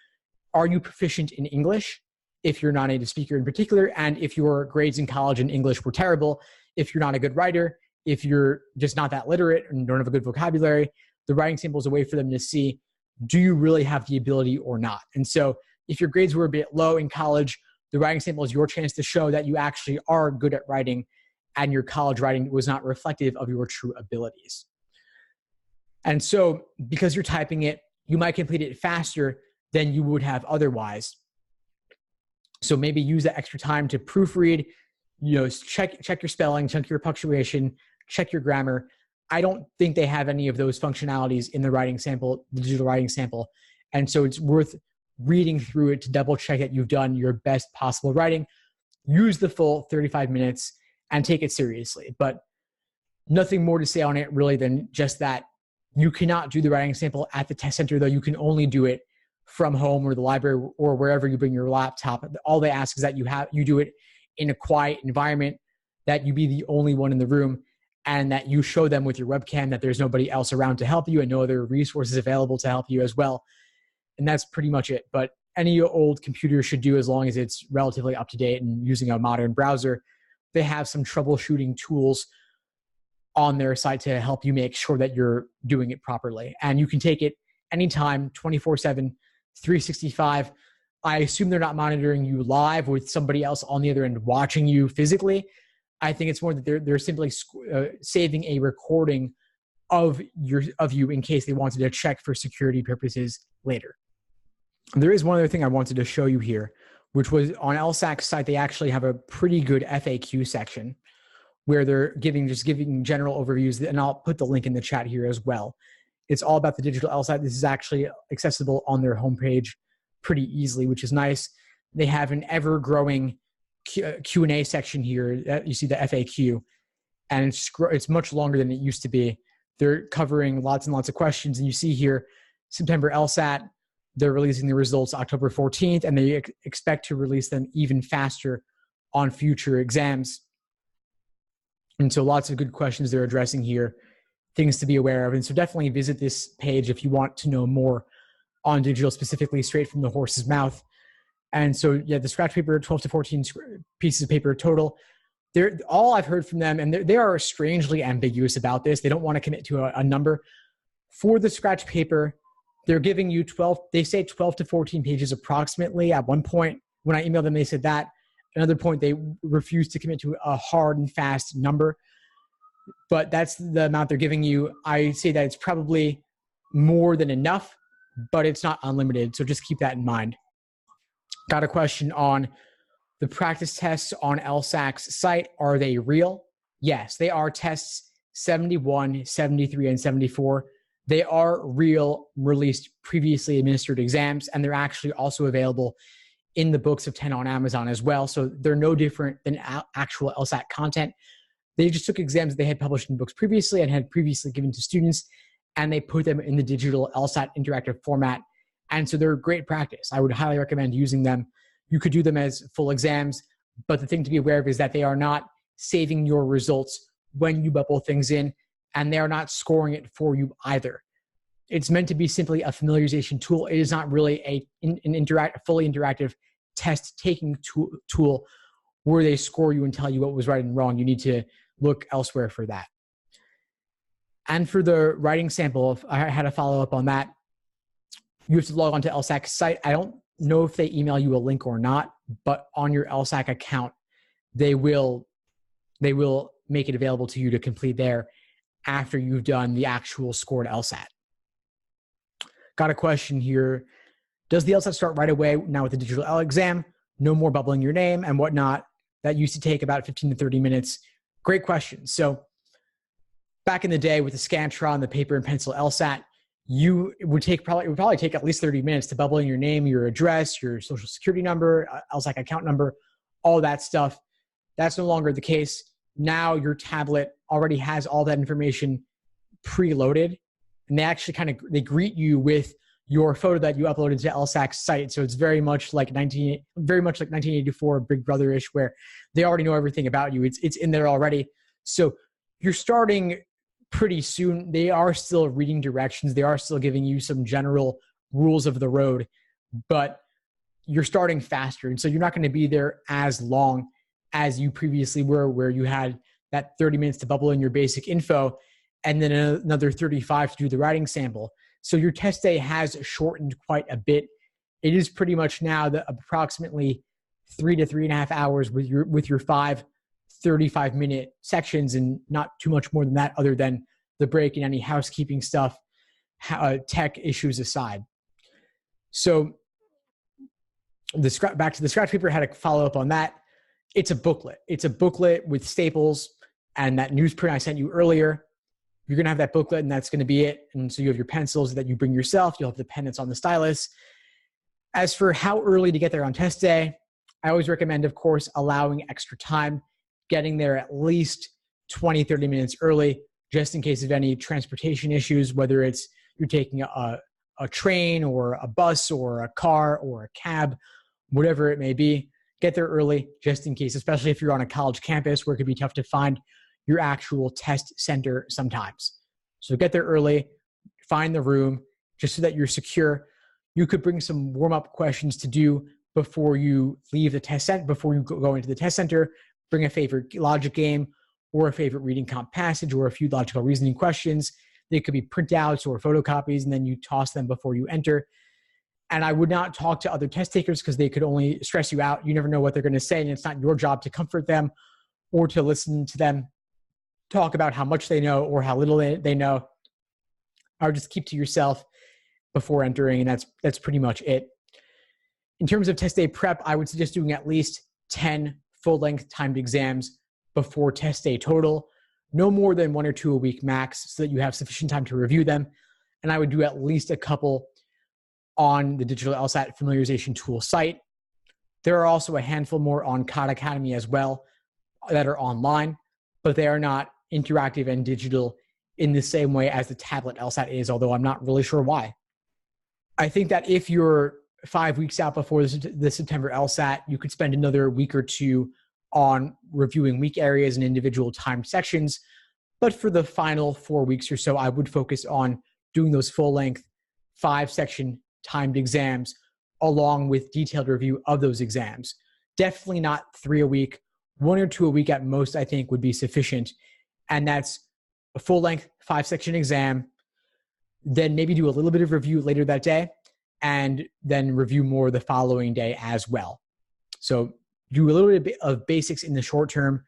are you proficient in English? If you're a non-native speaker in particular, and if your grades in college in English were terrible, if you're not a good writer, if you're just not that literate and don't have a good vocabulary, the writing sample is a way for them to see, do you really have the ability or not? And so if your grades were a bit low in college, the writing sample is your chance to show that you actually are good at writing and your college writing was not reflective of your true abilities. And so because you're typing it, you might complete it faster than you would have otherwise. So maybe use that extra time to proofread, check your spelling, check your punctuation, check your grammar. I don't think they have any of those functionalities in the writing sample, the digital writing sample. And so it's worth reading through it to double check that you've done your best possible writing. Use the full 35 minutes and take it seriously. But nothing more to say on it really than just that you cannot do the writing sample at the test center, though you can only do it from home or the library or wherever you bring your laptop. All they ask is that you do it in a quiet environment, that you be the only one in the room, and that you show them with your webcam that there's nobody else around to help you and no other resources available to help you as well. And that's pretty much it. But any old computer should do, as long as it's relatively up to date and using a modern browser. They have some troubleshooting tools on their site to help you make sure that you're doing it properly. And you can take it anytime, 24/7, 365. I assume they're not monitoring you live with somebody else on the other end watching you physically. I think it's more that they're simply saving a recording of you in case they wanted to check for security purposes later. There is one other thing I wanted to show you here, which was on LSAT's site. They actually have a pretty good FAQ section where they're giving general overviews, and I'll put the link in the chat here as well. It's all about the digital LSAT. This is actually accessible on their homepage pretty easily, which is nice. They have an ever-growing Q&A section here. You see the FAQ, and it's much longer than it used to be. They're covering lots and lots of questions, and you see here, September LSAT, they're releasing the results October 14th, and they expect to release them even faster on future exams. And so lots of good questions they're addressing here, things to be aware of. And so definitely visit this page if you want to know more on digital, specifically straight from the horse's mouth. And so, yeah, the scratch paper, 12 to 14 pieces of paper total. All I've heard from them, and they are strangely ambiguous about this. They don't want to commit to a number. For the scratch paper, they're giving you 12, they say 12 to 14 pages approximately. At one point, when I emailed them, they said that. Another point, they refused to commit to a hard and fast number. But that's the amount they're giving you. I say that it's probably more than enough, but it's not unlimited. So just keep that in mind. Got a question on the practice tests on LSAC's site. Are they real? Yes, they are. Tests 71, 73, and 74. They are real, released, previously administered exams, and they're actually also available in the books of 10 on Amazon as well. So they're no different than actual LSAT content. They just took exams they had published in books previously and had previously given to students, and they put them in the digital LSAT interactive format. And so they're great practice. I would highly recommend using them. You could do them as full exams, but the thing to be aware of is that they are not saving your results when you bubble things in, and they are not scoring it for you either. It's meant to be simply a familiarization tool. It is not really an fully interactive test-taking tool where they score you and tell you what was right and wrong. You need to look elsewhere for that. And for the writing sample, if I had a follow-up on that, you have to log on to LSAC's site. I don't know if they email you a link or not, but on your LSAC account, they will make it available to you to complete there after you've done the actual scored LSAT. Got a question here. Does the LSAT start right away now with the digital L exam? No more bubbling your name and whatnot. That used to take about 15 to 30 minutes. Great question. So back in the day with the Scantron, the paper and pencil LSAT, it would probably take at least 30 minutes to bubble in your name, your address, your social security number, LSAC account number, all that stuff. That's no longer the case. Now your tablet already has all that information preloaded, and they actually they greet you with your photo that you uploaded to LSAC's site. So it's very much like 1984 Big Brother-ish, where they already know everything about you. It's in there already. So you're starting pretty soon. They are still reading directions. They are still giving you some general rules of the road, but you're starting faster. And so you're not going to be there as long as you previously were, where you had that 30 minutes to bubble in your basic info and then another 35 to do the writing sample. So your test day has shortened quite a bit. It is pretty much now approximately 3 to 3.5 hours with your 5 35-minute sections and not too much more than that other than the break and any housekeeping stuff, tech issues aside. So back to the scratch paper, how to follow up on that. It's a booklet. It's a booklet with staples and that newsprint I sent you earlier. You're going to have that booklet and that's going to be it. And so you have your pencils that you bring yourself. You'll have the pen that's on the stylus. As for how early to get there on test day, I always recommend, of course, allowing extra time, getting there at least 20, 30 minutes early, just in case of any transportation issues, whether it's you're taking a train or a bus or a car or a cab, whatever it may be. Get there early, just in case, especially if you're on a college campus where it could be tough to find your actual test center sometimes. So get there early, find the room, just so that you're secure. You could bring some warm-up questions to do before you leave the test center, before you go into the test center. Bring a favorite logic game or a favorite reading comp passage or a few logical reasoning questions. They could be printouts or photocopies, and then you toss them before you enter. And I would not talk to other test takers because they could only stress you out. You never know what they're going to say, and it's not your job to comfort them or to listen to them talk about how much they know or how little they know. Or just keep to yourself before entering, and that's pretty much it. In terms of test day prep, I would suggest doing at least 10 full-length timed exams before test day total, no more than 1 or 2 a week max, so that you have sufficient time to review them. And I would do at least a couple on the digital LSAT familiarization tool site. There are also a handful more on Khan Academy as well that are online, but they are not interactive and digital in the same way as the tablet LSAT is, although I'm not really sure why. I think that if you're 5 weeks out before the September LSAT, you could spend another week or two on reviewing weak areas and individual timed sections. But for the final 4 weeks or so, I would focus on doing those full-length 5-section timed exams along with detailed review of those exams. Definitely not 3 a week. 1 or 2 a week at most, I think, would be sufficient. And that's a full-length 5-section exam, then maybe do a little bit of review later that day, and then review more the following day as well. So do a little bit of basics in the short term,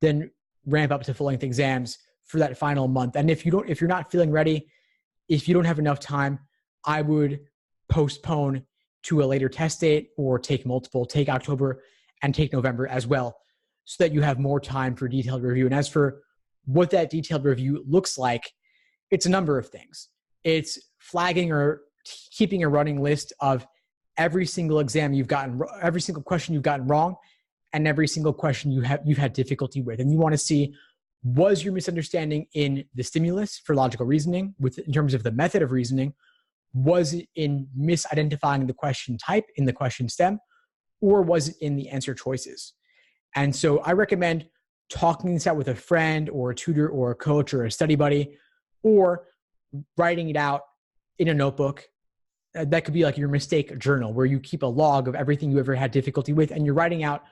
then ramp up to full-length exams for that final month. And if you're not feeling ready, if you don't have enough time, I would postpone to a later test date or take multiple, take October and take November as well, so that you have more time for detailed review. And as for what that detailed review looks like, it's a number of things. It's flagging or keeping a running list of every single exam you've gotten, every single question you've gotten wrong, and every single question you've had difficulty with. And you want to see, was your misunderstanding in the stimulus for logical reasoning in terms of the method of reasoning? Was it in misidentifying the question type in the question stem, or was it in the answer choices? And so I recommend talking this out with a friend or a tutor or a coach or a study buddy, or writing it out in a notebook. That could be like your mistake journal, where you keep a log of everything you ever had difficulty with, and you're writing out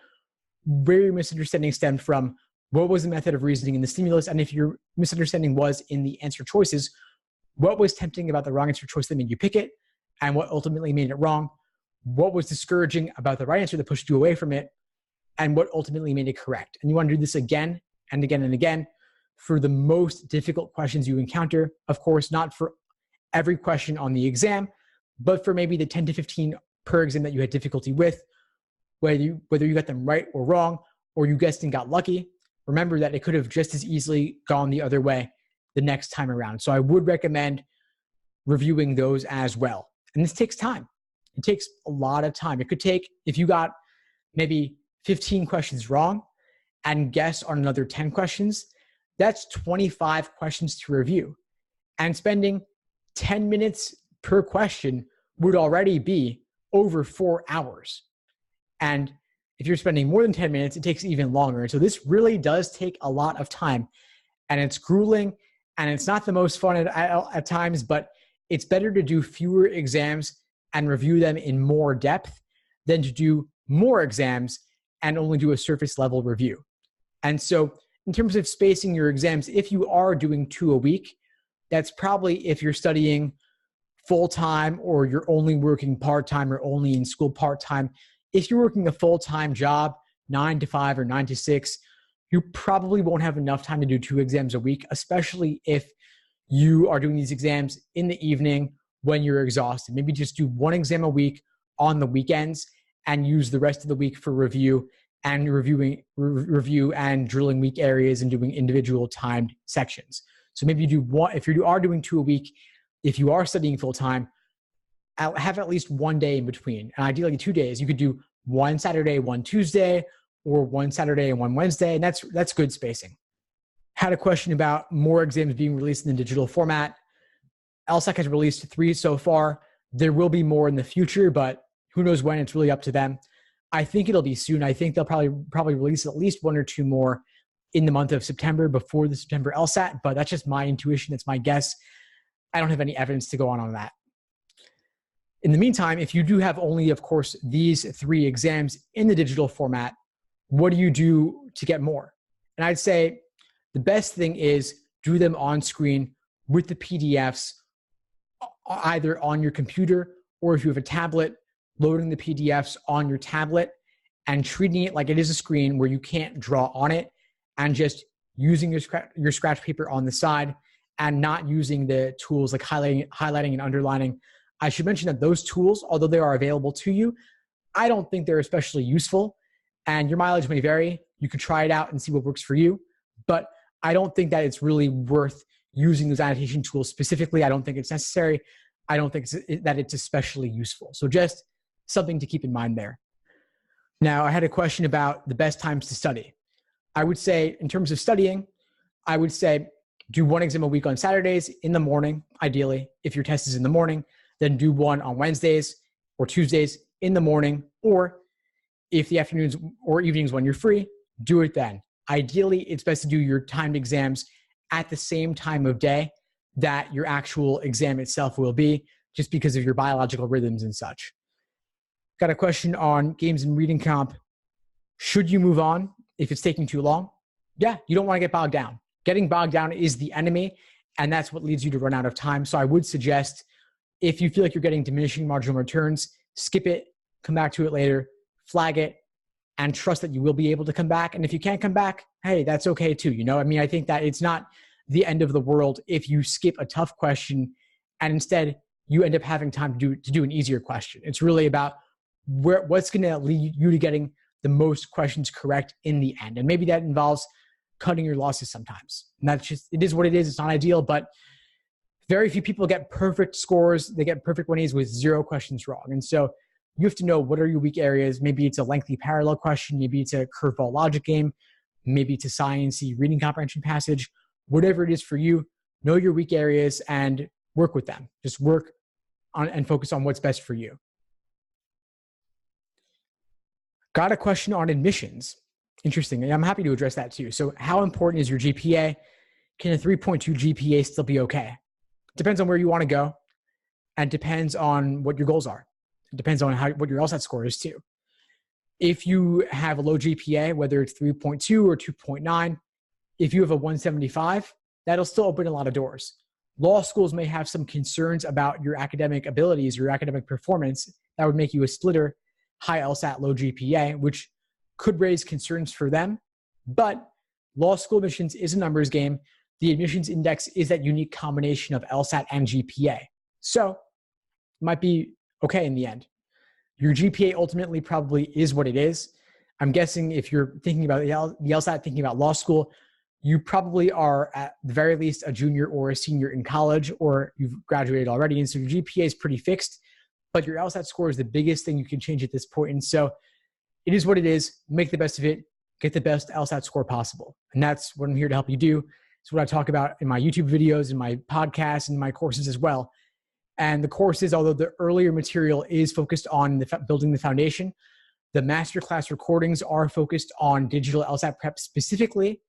where your misunderstanding stemmed from, what was the method of reasoning in the stimulus, and if your misunderstanding was in the answer choices, what was tempting about the wrong answer choice that made you pick it, and what ultimately made it wrong, what was discouraging about the right answer that pushed you away from it, and what ultimately made it correct. And you want to do this again and again and again for the most difficult questions you encounter. Of course, not for every question on the exam, but for maybe the 10 to 15 per exam that you had difficulty with, whether you got them right or wrong, or you guessed and got lucky. Remember that it could have just as easily gone the other way the next time around. So I would recommend reviewing those as well. And this takes time. It takes a lot of time. It could take, if you got maybe 15 questions wrong and guess on another 10 questions, that's 25 questions to review. And spending 10 minutes per question would already be over 4 hours. And if you're spending more than 10 minutes, it takes even longer. And so this really does take a lot of time, and it's grueling, and it's not the most fun at times, but it's better to do fewer exams and review them in more depth than to do more exams and only do a surface level review. And so in terms of spacing your exams, if you are doing 2 a week, that's probably if you're studying full-time or you're only working part-time or only in school part-time. If you're working a full-time job, 9 to 5 or 9 to 6, you probably won't have enough time to do 2 exams a week, especially if you are doing these exams in the evening when you're exhausted. Maybe just do 1 exam a week on the weekends and use the rest of the week for review and review and drilling weak areas and doing individual timed sections. So maybe you do one, if you are doing 2 a week, if you are studying full time, have at least 1 day in between. And ideally 2 days. You could do 1 Saturday, 1 Tuesday, or 1 Saturday and 1 Wednesday. And that's good spacing. Had a question about more exams being released in the digital format. LSAT has released 3 so far. There will be more in the future, but who knows when? It's really up to them. I think it'll be soon. I think they'll probably release at least 1 or 2 more in the month of September before the September LSAT, but that's just my intuition. It's my guess. I don't have any evidence to go on that. In the meantime, if you do have only, of course, these 3 exams in the digital format, what do you do to get more? And I'd say the best thing is do them on screen with the PDFs, either on your computer or if you have a tablet, loading the PDFs on your tablet and treating it like it is a screen where you can't draw on it, and just using your scratch paper on the side and not using the tools like highlighting and underlining. I should mention that those tools, although they are available to you, I don't think they're especially useful, and your mileage may vary. You could try it out and see what works for you, but I don't think that it's really worth using those annotation tools specifically. I don't think it's necessary. I don't think that it's especially useful. So just something to keep in mind there. Now, I had a question about the best times to study. I would say in terms of studying, I would say do 1 exam a week on Saturdays in the morning, ideally, if your test is in the morning, then do 1 on Wednesdays or Tuesdays in the morning, or if the afternoons or evenings when you're free, do it then. Ideally, it's best to do your timed exams at the same time of day that your actual exam itself will be, just because of your biological rhythms and such. Got a question on games and reading comp. Should you move on if it's taking too long? Yeah, you don't want to get bogged down. Getting bogged down is the enemy, and that's what leads you to run out of time. So I would suggest, if you feel like you're getting diminishing marginal returns, skip it, come back to it later, flag it, and trust that you will be able to come back. And if you can't come back, hey, that's okay too. I mean, I think that it's not the end of the world if you skip a tough question and instead you end up having time to do an easier question. It's really about what's going to lead you to getting the most questions correct in the end. And maybe that involves cutting your losses sometimes. And that's just, it is what it is. It's not ideal, but very few people get perfect scores. They get perfect 1As with 0 questions wrong. And so you have to know what are your weak areas. Maybe it's a lengthy parallel question. Maybe it's a curveball logic game. Maybe it's a science-y reading comprehension passage. Whatever it is for you, know your weak areas and work with them. Just work on and focus on what's best for you. Got a question on admissions. Interesting. And I'm happy to address that too. So how important is your GPA? Can a 3.2 GPA still be okay? Depends on where you want to go, and depends on what your goals are. It depends on what your LSAT score is too. If you have a low GPA, whether it's 3.2 or 2.9, if you have a 175, that'll still open a lot of doors. Law schools may have some concerns about your academic abilities, your academic performance. That would make you a splitter, high LSAT, low GPA, which could raise concerns for them. But law school admissions is a numbers game. The admissions index is that unique combination of LSAT and GPA. So it might be okay in the end. Your GPA ultimately probably is what it is. I'm guessing if you're thinking about the LSAT, thinking about law school, you probably are at the very least a junior or a senior in college, or you've graduated already. And so your GPA is pretty fixed, but your LSAT score is the biggest thing you can change at this point. And so it is what it is. Make the best of it. Get the best LSAT score possible. And that's what I'm here to help you do. It's what I talk about in my YouTube videos, in my podcasts, and my courses as well. And the courses, although the earlier material is focused on building the foundation, the masterclass recordings are focused on digital LSAT prep specifically,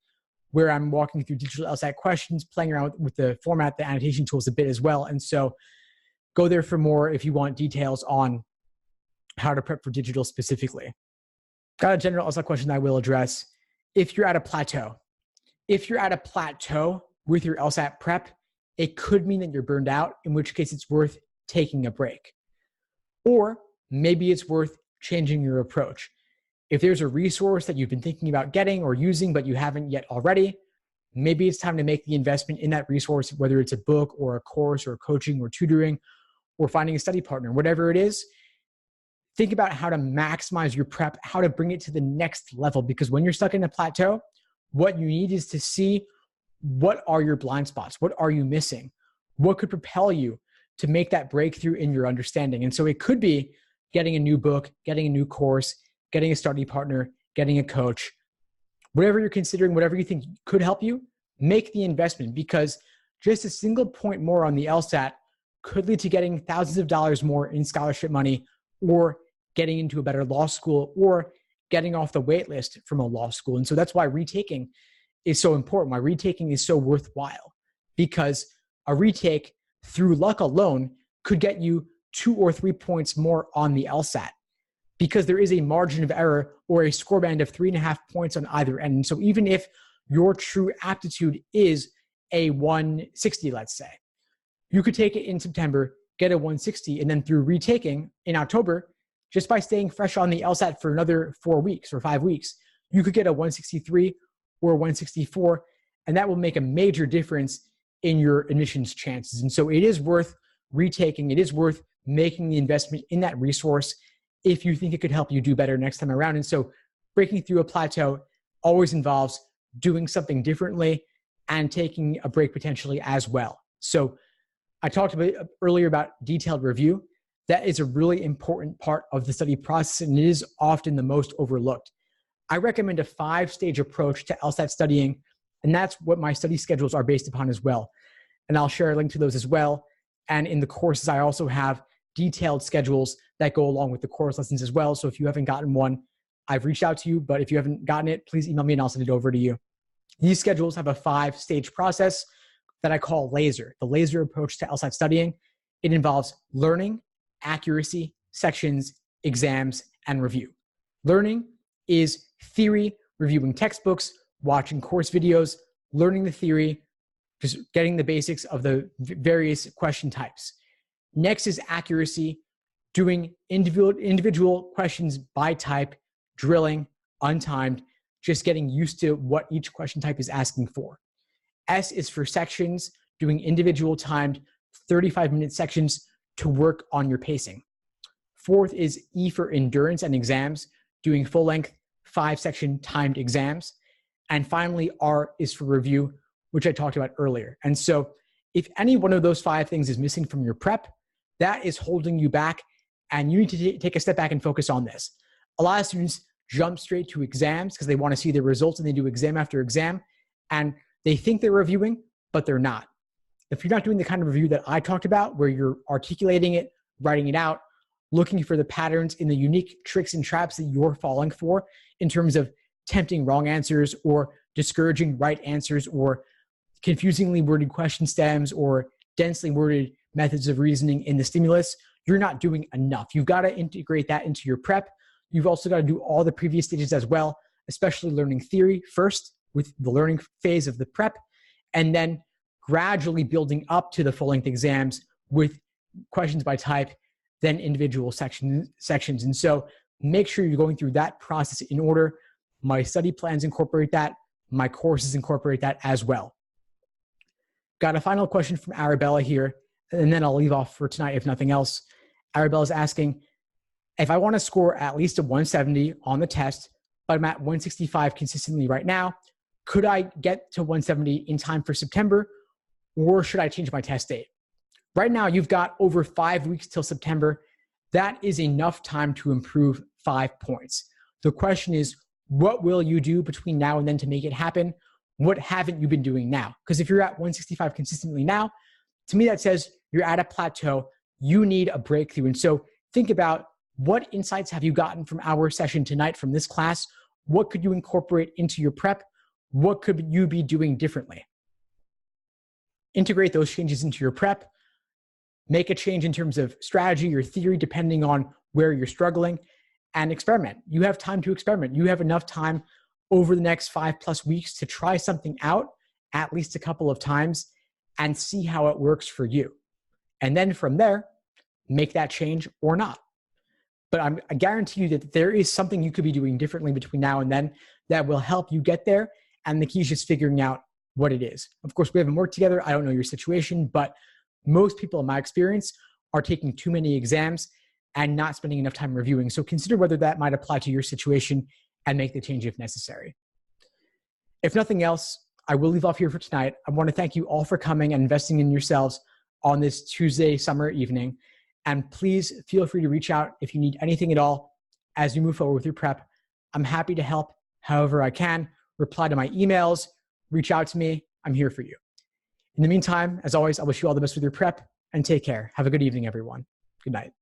where I'm walking through digital LSAT questions, playing around with the format, the annotation tools a bit as well. And so go there for more if you want details on how to prep for digital specifically. Got a general LSAT question that I will address. If you're at a plateau with your LSAT prep, it could mean that you're burned out, in which case it's worth taking a break. Or maybe it's worth changing your approach. If there's a resource that you've been thinking about getting or using, but you haven't yet already, maybe it's time to make the investment in that resource, whether it's a book or a course or coaching or tutoring or finding a study partner, whatever it is. Think about how to maximize your prep, how to bring it to the next level, because when you're stuck in a plateau, what you need is to see what are your blind spots? What are you missing? What could propel you to make that breakthrough in your understanding? And so it could be getting a new book, getting a new course, getting a study partner, getting a coach, whatever you're considering, whatever you think could help you, make the investment, because just a single point more on the LSAT could lead to getting thousands of dollars more in scholarship money, or getting into a better law school, or getting off the wait list from a law school. And so that's why retaking is so important, why retaking is so worthwhile, because a retake through luck alone could get you 2 or 3 points more on the LSAT, because there is a margin of error or a score band of 3.5 points on either end. And so even if your true aptitude is a 160, let's say, you could take it in September, get a 160, and then through retaking in October, just by staying fresh on the LSAT for another 4 weeks or 5 weeks, you could get a 163 or 164, and that will make a major difference in your admissions chances. And so it is worth retaking. It is worth making the investment in that resource if you think it could help you do better next time around. And so breaking through a plateau always involves doing something differently and taking a break potentially as well. So I talked about earlier about detailed review. That is a really important part of the study process, and it is often the most overlooked. I recommend a 5-stage approach to LSAT studying, and that's what my study schedules are based upon as well. And I'll share a link to those as well. And in the courses, I also have detailed schedules that go along with the course lessons as well. So if you haven't gotten one, I've reached out to you, but if you haven't gotten it, please email me and I'll send it over to you. These schedules have a 5-stage process that I call LASER, the LASER approach to LSAT studying. It involves learning, accuracy, sections, exams, and review. Learning is theory, reviewing textbooks, watching course videos, learning the theory, just getting the basics of the various question types. Next is accuracy, doing individual questions by type, drilling, untimed, just getting used to what each question type is asking for. S is for sections, doing individual timed 35-minute sections to work on your pacing. Fourth is E for endurance and exams, doing full-length 5-section timed exams. And finally, R is for review, which I talked about earlier. And so if any one of those 5 things is missing from your prep, that is holding you back, and you need to take a step back and focus on this. A lot of students jump straight to exams because they want to see the results, and they do exam after exam, and they think they're reviewing, but they're not. If you're not doing the kind of review that I talked about, where you're articulating it, writing it out, looking for the patterns in the unique tricks and traps that you're falling for in terms of tempting wrong answers or discouraging right answers or confusingly worded question stems or densely worded methods of reasoning in the stimulus, you're not doing enough. You've got to integrate that into your prep. You've also got to do all the previous stages as well, especially learning theory first with the learning phase of the prep, and then gradually building up to the full-length exams with questions by type, then individual sections. And so make sure you're going through that process in order. My study plans incorporate that. My courses incorporate that as well. Got a final question from Arabella here, and then I'll leave off for tonight if nothing else. Arabella's asking, if I want to score at least a 170 on the test, but I'm at 165 consistently right now, could I get to 170 in time for September, or should I change my test date? Right now, you've got over 5 weeks till September. That is enough time to improve 5 points. The question is, what will you do between now and then to make it happen? What haven't you been doing now? Because if you're at 165 consistently now, to me, that says you're at a plateau. You need a breakthrough. And so think about, what insights have you gotten from our session tonight from this class? What could you incorporate into your prep? What could you be doing differently? Integrate those changes into your prep. Make a change in terms of strategy or theory, depending on where you're struggling, and experiment. You have time to experiment. You have enough time over the next 5+ weeks to try something out at least a couple of times and see how it works for you. And then from there, make that change or not. but I guarantee you that there is something you could be doing differently between now and then that will help you get there. And the key is just figuring out what it is. Of course, we haven't worked together. I don't know your situation, but most people in my experience are taking too many exams and not spending enough time reviewing. So consider whether that might apply to your situation and make the change if necessary. If nothing else, I will leave off here for tonight. I want to thank you all for coming and investing in yourselves on this Tuesday summer evening. And please feel free to reach out if you need anything at all as you move forward with your prep. I'm happy to help however I can. Reply to my emails, reach out to me. I'm here for you. In the meantime, as always, I wish you all the best with your prep and take care. Have a good evening, everyone. Good night.